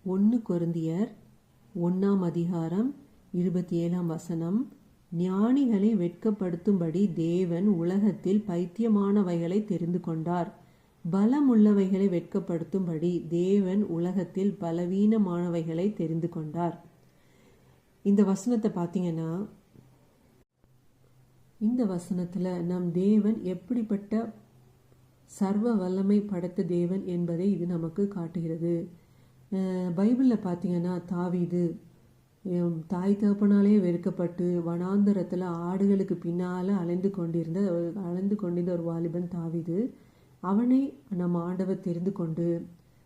1 கொரிந்தியர் 1:27 ஞானிகளை வெட்கப்படுத்தும்படி தேவன் உலகத்தில் பைத்தியமானவைகளை தெரிந்து கொண்டார். பலமுள்ளவைகளை வெட்கப்படுத்தும்படி தேவன் உலகத்தில் பலவீனமானவைகளை தெரிந்து கொண்டார். இந்த வசனத்தை பார்த்தீங்கன்னா, இந்த வசனத்தில் நம் தேவன் எப்படிப்பட்ட சர்வ வல்லமை படைத்த தேவன் என்பதை இது நமக்கு காட்டுகிறது. பைபிளில் பார்த்தீங்கன்னா, தாவீது தாய் தகப்பனாலே வெறுக்கப்பட்டு வனாந்தரத்தில் ஆடுகளுக்கு பின்னால் அலைந்து கொண்டிருந்த ஒரு வாலிபன் தாவீது. அவனை நம்ம ஆண்டவர் தெரிந்து கொண்டு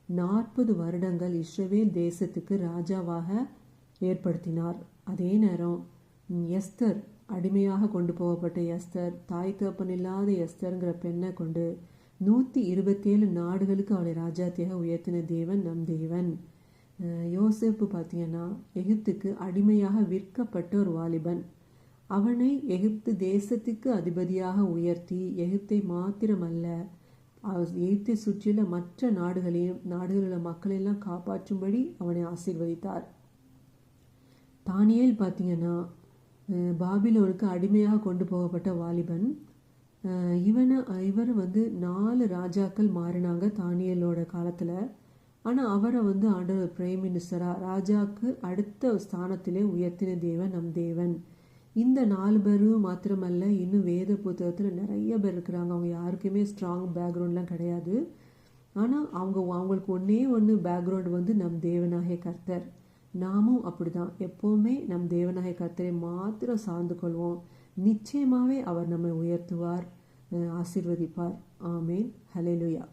40 வருடங்கள் இஸ்ரவேல் தேசத்துக்கு ராஜாவாக ஏற்படுத்தினார். அதே நேரம் எஸ்தர், அடிமையாக கொண்டு போகப்பட்ட எஸ்தர், தாய் தகப்பன் இல்லாத எஸ்தர்ங்கிற பெண்ணை கொண்டு 127 நாடுகளுக்கு அவளை ராஜாத்தியாக உயர்த்தின தேவன் நம் தேவன். யோசேப்பு பார்த்தீங்கன்னா, எகிப்துக்கு அடிமையாக விற்கப்பட்ட ஒரு வாலிபன். அவனை எகிப்து தேசத்துக்கு அதிபதியாக உயர்த்தி எகிப்தை மாத்திரமல்ல, எகிப்தை சுற்றியுள்ள மற்ற நாடுகளில் மக்களெல்லாம் காப்பாற்றும்படி அவனை ஆசீர்வதித்தார். தானியேல் பார்த்தீங்கன்னா, பாபிலோனுக்கு அடிமையாக கொண்டு போகப்பட்ட வாலிபன். இவர் 4 ராஜாக்கள் மாறினாங்க தானியேலோட காலத்தில். ஆனால் அவரை ஆண்டவர் பிரைம் மினிஸ்டராக ராஜாவுக்கு அடுத்த ஸ்தானத்திலே உயர்த்தின தேவன் நம் தேவன். இந்த 4 பேரும் மாத்திரமல்ல, இன்னும் வேத புத்தகத்தில் நிறைய பேர் இருக்கிறாங்க. அவங்க யாருக்குமே ஸ்ட்ராங் பேக்ரவுண்ட்லாம் கிடையாது. ஆனால் அவங்களுக்கு ஒன்று பேக்ரவுண்டு நம் தேவனாகிய கர்த்தர். நாமும் அப்படிதான் எப்போவுமே நம் தேவனாகிய கர்த்தரை மாத்திரம் சார்ந்து கொள்வோம். நிச்சயமாகவே அவர் நம்மை உயர்த்துவார், ஆசீர்வதிப்பார். ஆமேன். ஹல்லேலூயா.